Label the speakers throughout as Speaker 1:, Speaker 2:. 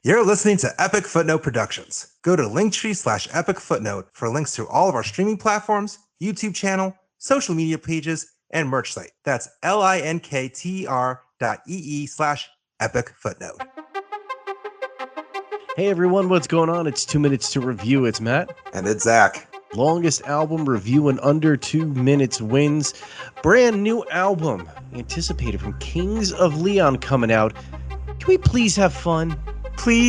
Speaker 1: You're listening to Epic Footnote Productions. Go to Linktree/Epic Footnote for links to all of our streaming platforms, YouTube channel, social media pages, and merch site. That's linktr.ee/Epic Footnote.
Speaker 2: Hey everyone, what's going on? It's 2 minutes to review. It's Matt.
Speaker 1: And it's Zach.
Speaker 2: Longest album review in under 2 minutes wins. Brand new album anticipated from Kings of Leon coming out. Can we please have fun?
Speaker 1: Please.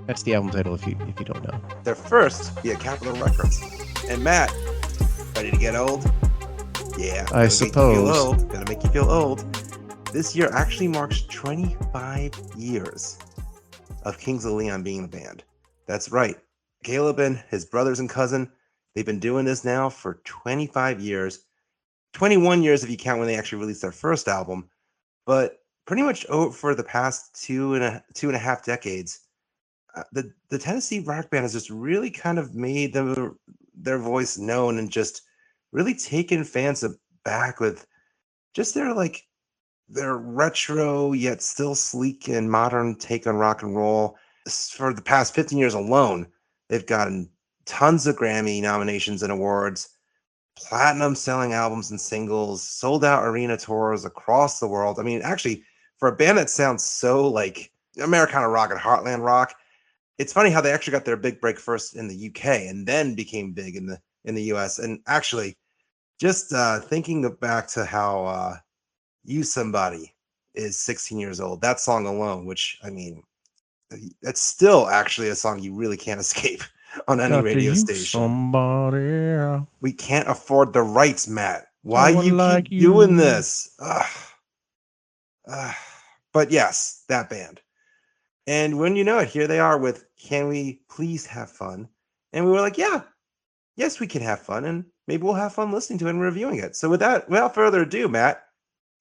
Speaker 2: That's the album title if you don't know.
Speaker 1: Their first via Capitol Records. And Matt, ready to get old? Yeah.
Speaker 2: I suppose.
Speaker 1: Gonna make you feel old. This year actually marks 25 years of Kings of Leon being the band. That's right. Caleb and his brothers and cousin, they've been doing this now for 25 years. 21 years if you count when they actually released their first album. But pretty much for the past two and a half decades, the Tennessee rock band has just really kind of made their voice known and just really taken fans aback with just their retro yet still sleek and modern take on rock and roll. For the past 15 years alone, they've gotten tons of Grammy nominations and awards, platinum selling albums and singles, sold out arena tours across the world. I mean, actually, for a band that sounds so like Americana rock and Heartland rock, it's funny how they actually got their big break first in the UK and then became big in the US. And actually, just thinking back to how You Somebody is 16 years old, that song alone, which, I mean, it's still actually a song you really can't escape on any radio station.
Speaker 2: Somebody.
Speaker 1: We can't afford the rights, Matt. Why you keep doing this? But yes, that band. And when you know it, here they are with Can We Please Have Fun? And we were like, yes, we can have fun. And maybe we'll have fun listening to it and reviewing it. So without further ado, Matt,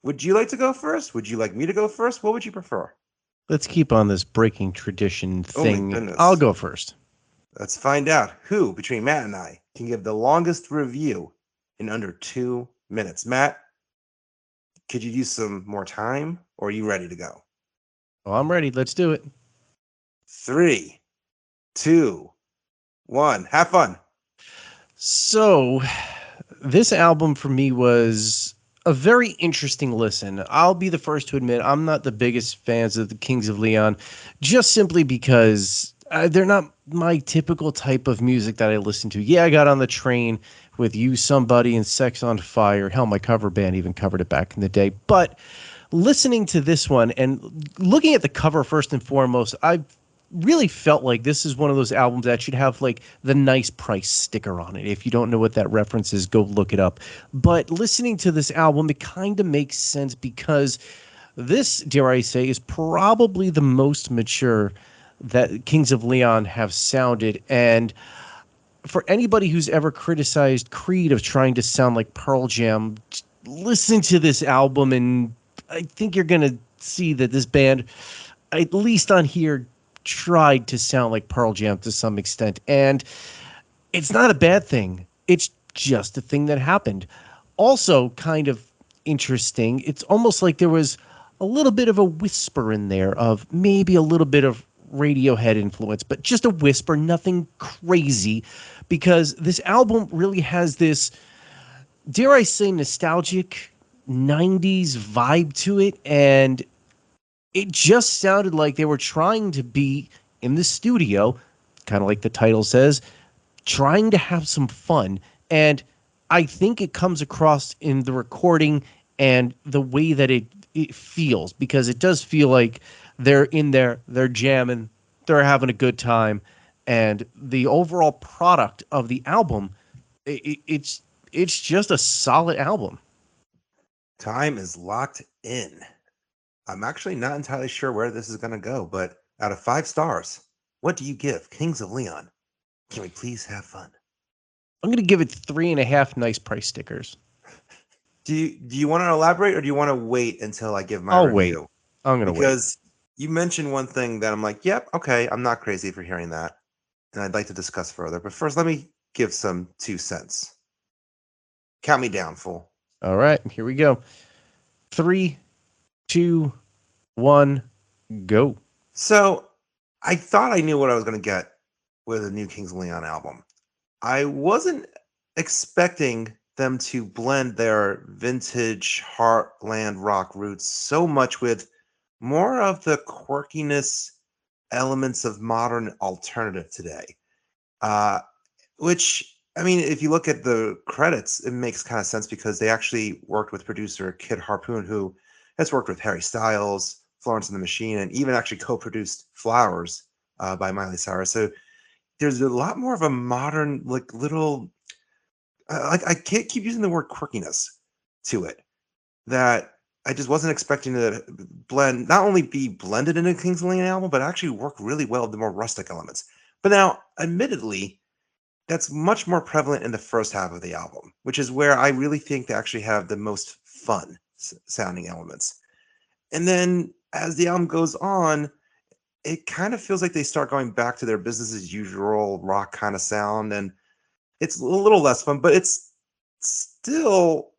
Speaker 1: would you like to go first? Would you like me to go first? What would you prefer?
Speaker 2: Let's keep on this breaking tradition thing.
Speaker 1: Oh my goodness.
Speaker 2: I'll go first.
Speaker 1: Let's find out who, between Matt and I, can give the longest review in under 2 minutes. Matt, could you use some more time, or are you ready to go?
Speaker 2: Oh, I'm ready. Let's do it.
Speaker 1: 3, 2, 1. Have fun.
Speaker 2: So, this album for me was a very interesting listen. I'll be the first to admit I'm not the biggest fans of the Kings of Leon, just simply because they're not my typical type of music that I listen to. Yeah, I got on the train with You Somebody and Sex on Fire. Hell, my cover band even covered it back in the day. But listening to this one and looking at the cover first and foremost, I really felt like this is one of those albums that should have like the nice price sticker on it. If you don't know what that reference is, go look it up. But listening to this album, it kind of makes sense because this, dare I say, is probably the most mature that Kings of Leon have sounded. And for anybody who's ever criticized Creed of trying to sound like Pearl Jam, listen to this album and I think you're going to see that this band, at least on here, tried to sound like Pearl Jam to some extent. And it's not a bad thing. It's just a thing that happened. Also kind of interesting, it's almost like there was a little bit of a whisper in there of maybe a little bit of Radiohead influence, but just a whisper, nothing crazy, because this album really has this, dare I say, nostalgic 90s vibe to it, and it just sounded like they were trying to be in the studio, kind of like the title says, trying to have some fun. And I think it comes across in the recording and the way that it feels, because it does feel like they're in there, they're jamming, they're having a good time. And the overall product of the album, it's just a solid album.
Speaker 1: Time is locked in. I'm actually not entirely sure where this is going to go, but out of 5 stars, what do you give Kings of Leon? Can we please have fun?
Speaker 2: I'm going to give it 3.5 nice price stickers.
Speaker 1: Do you want to elaborate, or do you want to wait until I give my
Speaker 2: I'll
Speaker 1: review?
Speaker 2: wait. I'm going to wait.
Speaker 1: Because you mentioned one thing that I'm like, yep, okay, I'm not crazy for hearing that. And I'd like to discuss further. But first, let me give some 2 cents. Count me down, fool.
Speaker 2: All right, here we go. 3, 2, 1, Go.
Speaker 1: So I thought I knew what I was going to get with a new Kings of Leon album. I wasn't expecting them to blend their vintage heartland rock roots so much with more of the quirkiness elements of modern alternative today. Uh, which, I mean, if you look at the credits, it makes kind of sense because they actually worked with producer Kid Harpoon, who has worked with Harry Styles, Florence and the Machine, and even actually co-produced Flowers by Miley Cyrus. So there's a lot more of a modern, like little, like I can't keep using the word quirkiness to it that I just wasn't expecting to blend, not only be blended in a Kings of Leon album, but actually work really well with the more rustic elements. But now, admittedly, that's much more prevalent in the first half of the album, which is where I really think they actually have the most fun sounding elements. And then as the album goes on, it kind of feels like they start going back to their business as usual rock kind of sound. And it's a little less fun, but it's still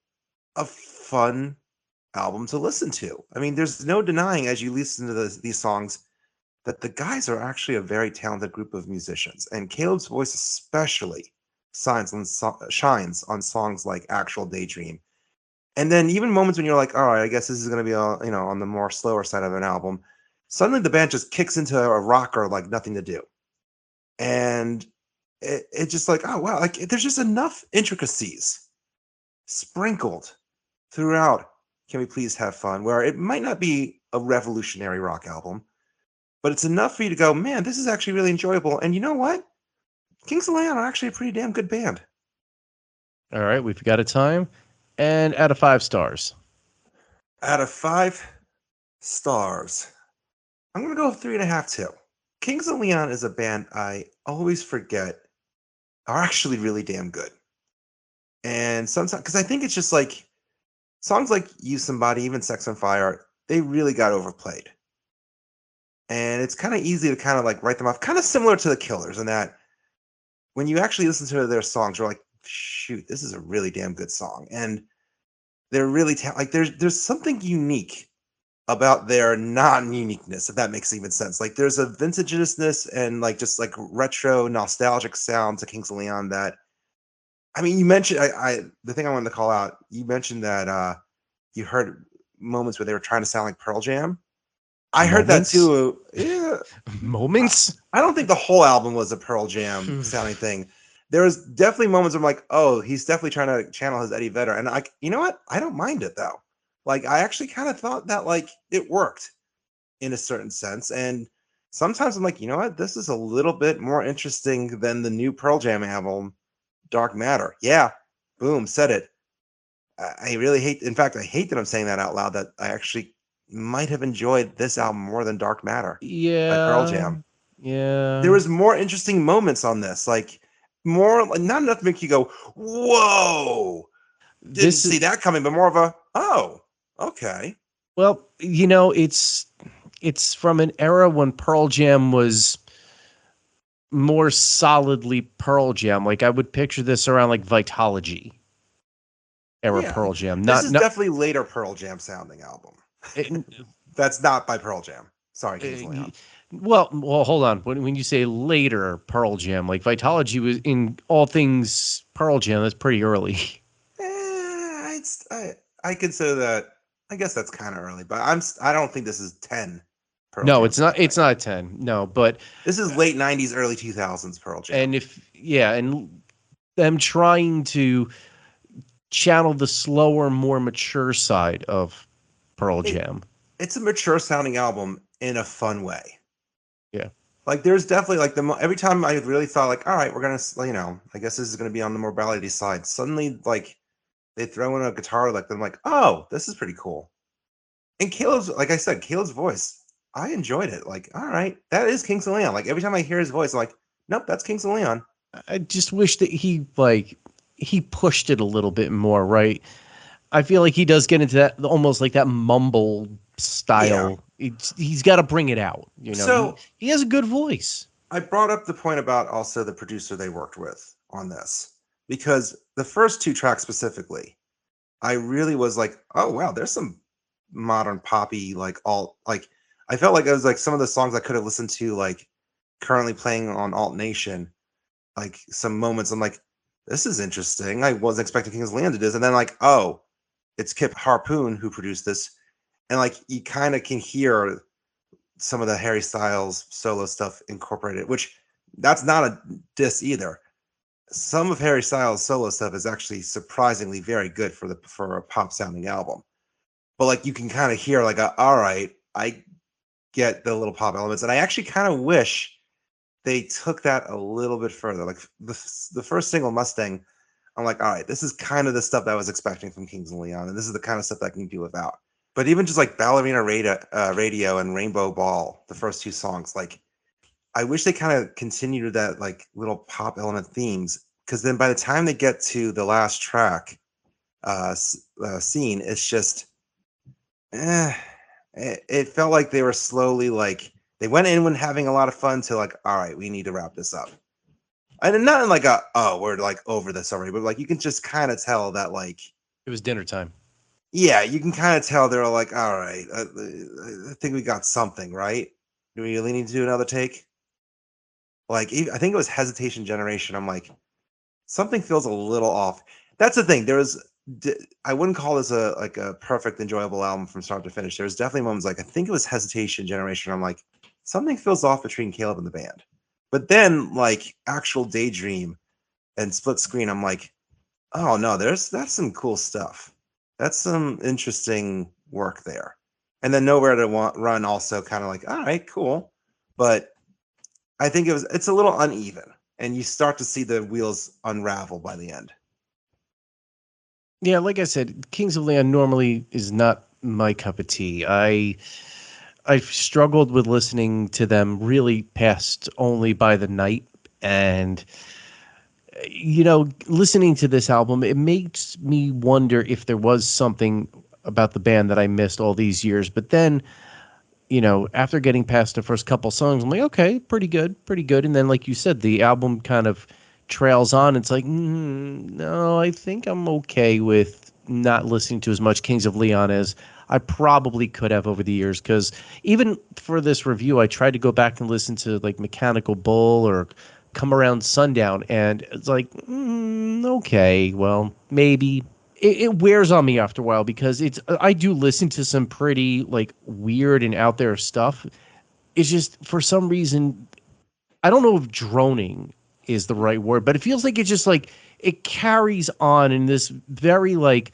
Speaker 1: a fun album to listen to. I mean, there's no denying as you listen to these songs that the guys are actually a very talented group of musicians, and Caleb's voice especially shines on songs like Actual Daydream. And then even moments when you're like, all right, I guess this is going to be on the more slower side of an album, suddenly the band just kicks into a rocker like nothing to do. And it's just like, oh wow, like there's just enough intricacies sprinkled throughout Can We Please Have Fun, where it might not be a revolutionary rock album, but it's enough for you to go, man, this is actually really enjoyable. And you know what? Kings of Leon are actually a pretty damn good band.
Speaker 2: All right, we've got a time. And out of 5 stars.
Speaker 1: Out of 5 stars, I'm going to go 3.5 too. Kings of Leon is a band I always forget are actually really damn good. And sometimes, because I think it's just like songs like Use Somebody, even Sex on Fire, they really got overplayed. And it's kind of easy to kind of like write them off, kind of similar to the Killers in that when you actually listen to their songs, you're like, shoot, this is a really damn good song. And they're really like there's something unique about their non-uniqueness, if that makes even sense. Like there's a vintageness and like just like retro nostalgic sound to Kings of Leon that I mean you mentioned I the thing I wanted to call out, you mentioned that you heard moments where they were trying to sound like Pearl Jam. I heard that
Speaker 2: Moments?
Speaker 1: too. Yeah.
Speaker 2: Moments?
Speaker 1: I don't think the whole album was a Pearl Jam sounding thing. There was definitely moments where I'm like, oh, he's definitely trying to channel his Eddie Vedder. And you know what? I don't mind it though. Like, I actually kind of thought that like it worked in a certain sense. And sometimes I'm like, you know what? This is a little bit more interesting than the new Pearl Jam album, Dark Matter. Yeah, boom, said it. I really hate, in fact, I hate that I'm saying that out loud, that I actually might have enjoyed this album more than Dark Matter by Pearl
Speaker 2: Yeah.
Speaker 1: Jam.
Speaker 2: Yeah.
Speaker 1: There was more interesting moments on this, like more, like not enough to make you go, whoa, didn't
Speaker 2: This
Speaker 1: see
Speaker 2: is
Speaker 1: that coming, but more of a, oh, okay.
Speaker 2: well, it's from an era when Pearl Jam was more solidly Pearl Jam. Like I would picture this around like Vitology era
Speaker 1: Yeah,
Speaker 2: Pearl Jam.
Speaker 1: this
Speaker 2: Not
Speaker 1: is
Speaker 2: not
Speaker 1: definitely later Pearl Jam sounding album.
Speaker 2: it,
Speaker 1: That's not by Pearl Jam. Sorry,
Speaker 2: uh,
Speaker 1: Kings of Leon.
Speaker 2: well, hold on. When you say later Pearl Jam, like Vitology was in all things Pearl Jam, that's pretty early.
Speaker 1: It's I consider that. I guess that's kind of early, but I don't think this is 10 Pearl
Speaker 2: No,
Speaker 1: Jam
Speaker 2: it's not.
Speaker 1: sounding.
Speaker 2: It's not a 10. No, but
Speaker 1: This is late 90s, early 2000s Pearl Jam.
Speaker 2: and if yeah, and them trying to channel the slower, more mature side of Pearl
Speaker 1: It
Speaker 2: Jam.
Speaker 1: it's a mature sounding album in a fun way.
Speaker 2: Yeah.
Speaker 1: Like there's definitely like every time I really thought like, all right, we're gonna I guess this is gonna be on the more ballady side. Suddenly like they throw in a guitar like I'm like, oh, this is pretty cool. And Caleb's, like I said, Caleb's voice, I enjoyed it. Like, all right, that is Kings of Leon. Like every time I hear his voice, I'm like, nope, that's Kings of Leon.
Speaker 2: I just wish that he pushed it a little bit more, right? I feel like he does get into that almost like that mumble
Speaker 1: Yeah.
Speaker 2: style. He's got to bring it out,
Speaker 1: So
Speaker 2: He has a good voice.
Speaker 1: I brought up the point about also the producer they worked with on this because the first two tracks specifically, I really was like, oh wow, there's some modern poppy like all like I felt like it was like some of the songs I could have listened to, like currently playing on Alt Nation. Like some moments, I'm like, this is interesting. I wasn't expecting Kings of Leon to do this, and then like, oh, it's Kip Harpoon who produced this, and like you kind of can hear some of the Harry Styles solo stuff incorporated, which that's not a diss either. Some of Harry Styles solo stuff is actually surprisingly very good for a pop sounding album. But like you can kind of hear like, all right, I get the little pop elements, and I actually kind of wish they took that a little bit further. Like the first single, Mustang, I'm like, all right, this is kind of the stuff that I was expecting from Kings of Leon, and this is the kind of stuff that I can do without. But even just like Ballerina Radio and Rainbow Ball, the first two songs, like I wish they kind of continued that like little pop element themes, because then by the time they get to the last track, Scene, it's just, it felt like they were slowly like they went in when having a lot of fun to like, all right, we need to wrap this up. And not in like a, oh, we're like over this already, but like you can just kind of tell that like
Speaker 2: It was dinner time.
Speaker 1: yeah, you can kind of tell they're like, all right, I think we got something, right? Do we really need to do another take? Like, I think it was Hesitation Generation. I'm like, something feels a little off. That's the thing. I wouldn't call this a like a perfect, enjoyable album from start to finish. There's definitely moments like I think it was Hesitation Generation. I'm like, something feels off between Caleb and the band. But then like actual Daydream and Split Screen, I'm like, oh no, that's some cool stuff. That's some interesting work there. And then Nowhere to Run also kind of like, all right, cool. But I think it's a little uneven, and you start to see the wheels unravel by the end.
Speaker 2: Yeah, like I said, Kings of Leon normally is not my cup of tea. I've struggled with listening to them really past only by the night, and listening to this album, it makes me wonder if there was something about the band that I missed all these years. But then, after getting past the first couple songs, I'm like, okay, pretty good, pretty good. And then, like you said, the album kind of trails on. It's like, no, I think I'm okay with not listening to as much Kings of Leon as I probably could have over the years. Because even for this review, I tried to go back and listen to like Mechanical Bull or Come Around Sundown, and it's like, okay, well, maybe. It wears on me after a while because I do listen to some pretty like weird and out there stuff. It's just for some reason I don't know if droning is the right word, but it feels like it's just like it carries on in this very like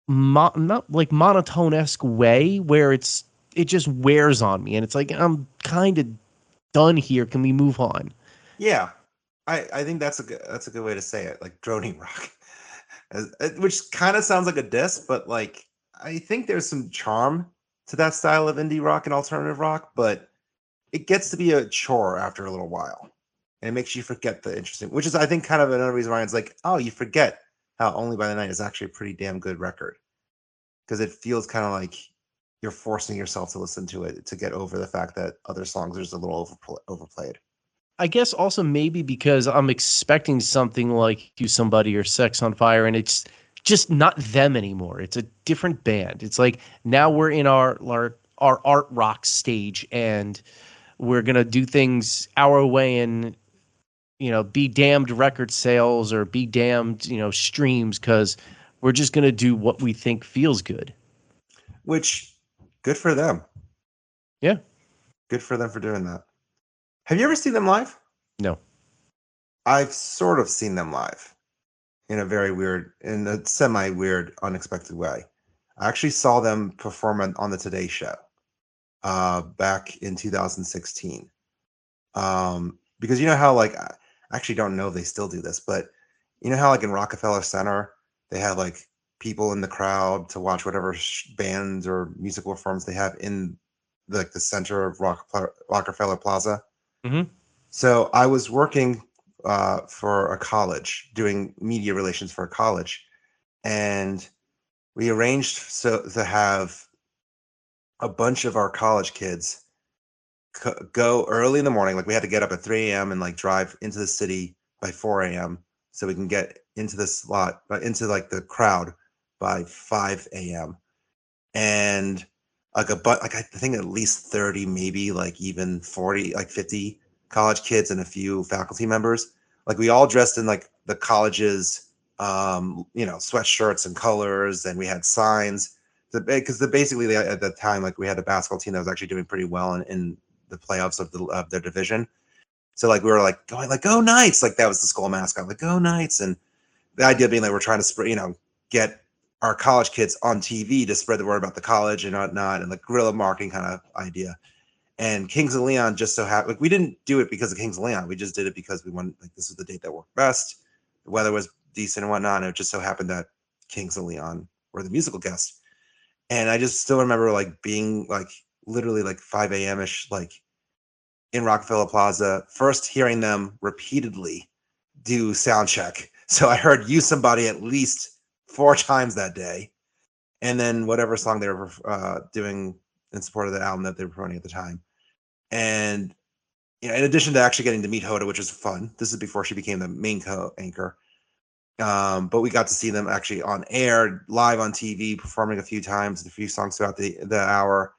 Speaker 2: not like monotone-esque way where it just wears on me, and it's like I'm kind of done here. Can we move on?
Speaker 1: Yeah, I think that's a good way to say it, like droning rock, which kind of sounds like a diss, but like I think there's some charm to that style of indie rock and alternative rock, but it gets to be a chore after a little while, and it makes you forget the interesting, which is I think kind of another reason why it's like, oh, you forget how Only by the Night is actually a pretty damn good record, because it feels kind of like you're forcing yourself to listen to it to get over the fact that other songs are just a little overplayed.
Speaker 2: I guess also maybe because I'm expecting something like You Somebody or Sex on Fire, and it's just not them anymore. It's a different band. It's like now we're in our art rock stage, and we're gonna do things our way, and be damned record sales or be damned streams, because we're just gonna do what we think feels good.
Speaker 1: Which, good for them.
Speaker 2: Yeah.
Speaker 1: Good for them for doing that. Have you ever seen them live?
Speaker 2: No.
Speaker 1: I've sort of seen them live in a semi weird, unexpected way. I actually saw them perform on the Today Show back in 2016. Because you know how like I actually don't know if they still do this, but you know how like in Rockefeller Center they have like people in the crowd to watch whatever bands or musical performance they have in like the center of Rockefeller Plaza.
Speaker 2: Mm-hmm.
Speaker 1: So I was working for a college, doing media relations for a college, and we arranged to have a bunch of our college kids go early in the morning. Like we had to get up at 3 a.m. and like drive into the city by 4 a.m. so we can get into the slot, into like the crowd by 5 a.m. And like I think at least 30, maybe like even 40, like 50 college kids and a few faculty members. Like we all dressed in like the college's sweatshirts and colors, and we had signs. Because basically at the time, like we had a basketball team that was actually doing pretty well in the playoffs of their division. So like we were like going like go Knights, like that was the school mascot, like go Knights, and the idea being like we're trying to spread, get our college kids on TV to spread the word about the college and whatnot, and like guerrilla marketing kind of idea. And Kings of Leon just so happened, like we didn't do it because of Kings of Leon. We just did it because we wanted, like, this was the date that worked best. The weather was decent and whatnot. And it just so happened that Kings of Leon were the musical guest. And I just still remember like being like literally like 5 a.m. ish, like in Rockefeller Plaza, first hearing them repeatedly do sound check. So I heard You Somebody at least 4 times that day. And then whatever song they were doing in support of the album that they were promoting at the time. And in addition to actually getting to meet Hoda, which was fun, this is before she became the main co-anchor. But we got to see them actually on air, live on TV, performing a few times, a few songs throughout the hour.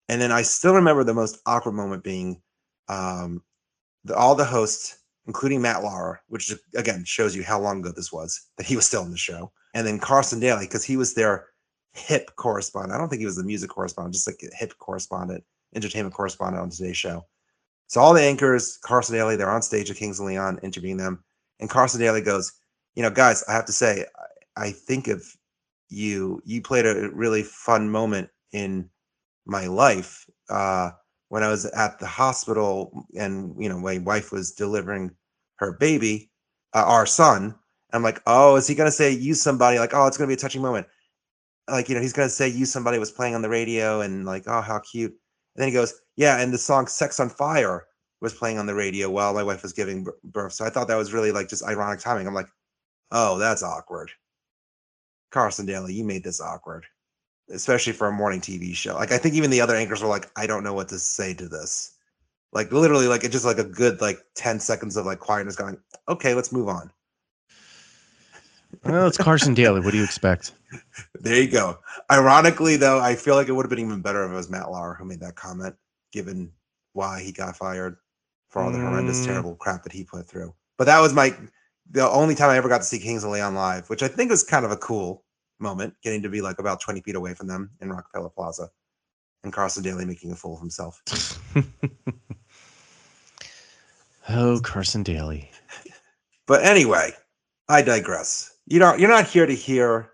Speaker 1: And then I still remember the most awkward moment being all the hosts, including Matt Lauer, which again shows you how long ago this was, that he was still in the show. And then Carson Daly, because he was their hip correspondent. I don't think he was the music correspondent, just like a hip correspondent, entertainment correspondent on today's show. So all the anchors, Carson Daly, they're on stage at Kings of Leon interviewing them. And Carson Daly goes, guys, I have to say, I think of you played a really fun moment in my life when I was at the hospital and, my wife was delivering her baby, our son. I'm like, oh, is he going to say You Somebody? Like, oh, it's going to be a touching moment. Like, he's going to say You Somebody was playing on the radio and like, oh, how cute. And then he goes, yeah, and the song Sex on Fire was playing on the radio while my wife was giving birth. So I thought that was really like just ironic timing. I'm like, oh, that's awkward. Carson Daly, you made this awkward, especially for a morning TV show. Like, I think even the other anchors were like, I don't know what to say to this. Like, literally, like, it's just like a good, like, 10 seconds of, like, quietness going, okay, let's move on.
Speaker 2: Well, it's Carson Daly. What do you expect?
Speaker 1: There you go. Ironically, though, I feel like it would have been even better if it was Matt Lauer who made that comment, given why he got fired for all the horrendous, terrible crap that he put through. But that was the only time I ever got to see Kings of Leon live, which I think was kind of a cool moment, getting to be like about 20 feet away from them in Rockefeller Plaza, and Carson Daly making a fool of himself.
Speaker 2: Oh, Carson Daly.
Speaker 1: But anyway, I digress. You're not here to hear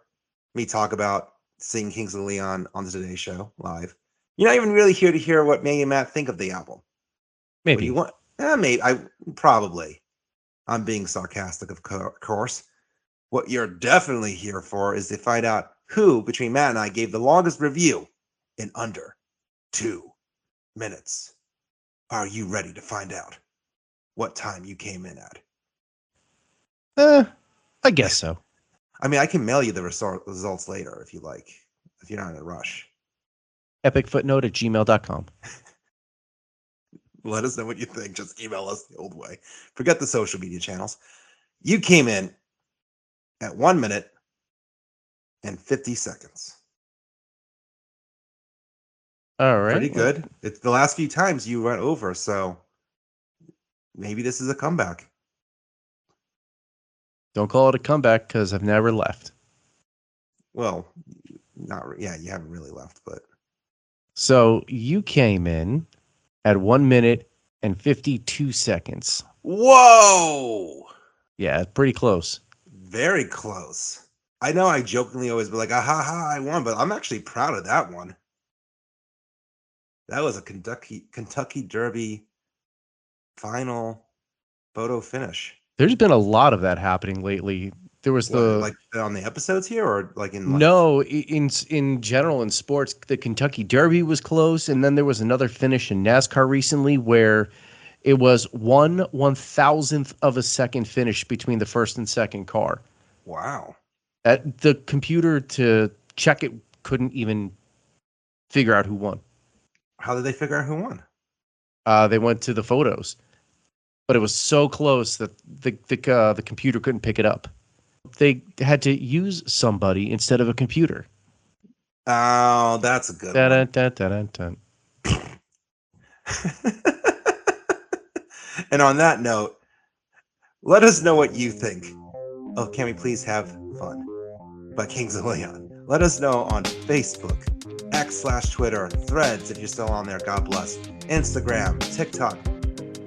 Speaker 1: me talk about seeing Kings of Leon on the Today Show live. You're not even really here to hear what May and Matt think of the album.
Speaker 2: Maybe.
Speaker 1: What you want? Maybe. Probably. I'm being sarcastic, of course. What you're definitely here for is to find out who, between Matt and I, gave the longest review in under 2 minutes. Are you ready to find out what time you came in at?
Speaker 2: I guess so.
Speaker 1: I mean, I can mail you the results later if you like, if you're not in a rush.
Speaker 2: epicfootnote@gmail.com.
Speaker 1: Let us know what you think. Just email us the old way. Forget the social media channels. You came in at 1 minute and 50 seconds.
Speaker 2: All right.
Speaker 1: Pretty good. It's the last few times you went over, so maybe this is a comeback.
Speaker 2: Don't call it a comeback because I've never left.
Speaker 1: Well, you haven't really left, but.
Speaker 2: So you came in at 1 minute and 52 seconds.
Speaker 1: Whoa!
Speaker 2: Yeah, pretty close.
Speaker 1: Very close. I know I jokingly always be like, ha, I won, but I'm actually proud of that one. That was a Kentucky Derby final photo finish.
Speaker 2: There's been a lot of that happening lately. There was
Speaker 1: like on the episodes here, or like in life?
Speaker 2: No, in general in sports, the Kentucky Derby was close, and then there was another finish in NASCAR recently where it was 1/1000th of a second finish between the first and second car.
Speaker 1: Wow.
Speaker 2: The computer to check it couldn't even figure out who won.
Speaker 1: How did they figure out who won?
Speaker 2: They went to the photos, but it was so close that the computer couldn't pick it up. They had to use somebody instead of a computer.
Speaker 1: Oh, that's a good
Speaker 2: Dun,
Speaker 1: one.
Speaker 2: dun, dun, dun, dun.
Speaker 1: And on that note, let us know what you think of Can We Please Have Fun by Kings of Leon. Let us know on Facebook, X/Twitter, Threads if you're still on there, God bless, Instagram, TikTok.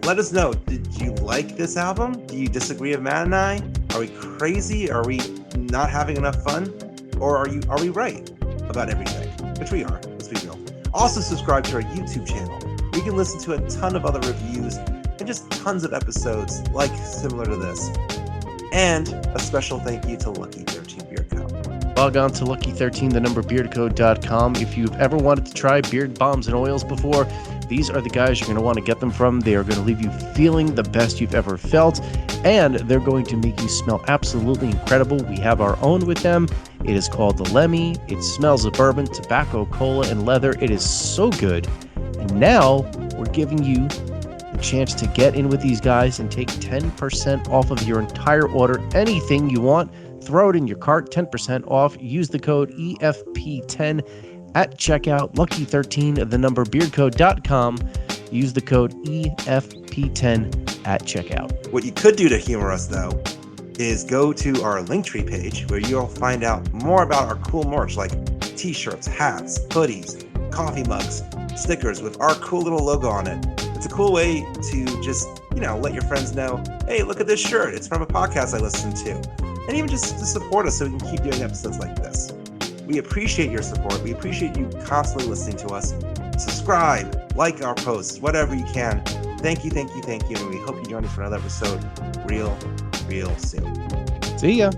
Speaker 1: Let us know, did you like this album? Do you disagree with Matt and I? Are we crazy? Are we not having enough fun? Or are we right about everything? Which we are, let's be real. Also subscribe to our YouTube channel. You can listen to a ton of other reviews and just tons of episodes like similar to this. And a special thank you to Lucky 13 Beard Co.
Speaker 2: Log on to lucky13beardco.com. If you've ever wanted to try beard balms and oils before, these are the guys you're going to want to get them from. They are going to leave you feeling the best you've ever felt, and they're going to make you smell absolutely incredible. We have our own with them. It is called the Lemmy. It smells of bourbon, tobacco, cola, and leather. It is so good. And now we're giving you the chance to get in with these guys and take 10% off of your entire order. Anything you want, throw it in your cart, 10% off. Use the code EFP10 at checkout. Lucky13, the number beardco.com. Use the code EFP10 at checkout.
Speaker 1: What you could do to humor us, though, is go to our Linktree page where you'll find out more about our cool merch like t-shirts, hats, hoodies, coffee mugs, stickers with our cool little logo on it. It's a cool way to just, let your friends know, hey, look at this shirt. It's from a podcast I listen to. And even just to support us so we can keep doing episodes like this. We appreciate your support. We appreciate you constantly listening to us. Subscribe, like our posts, whatever you can. Thank you. And we hope you join us for another episode real soon.
Speaker 2: See ya.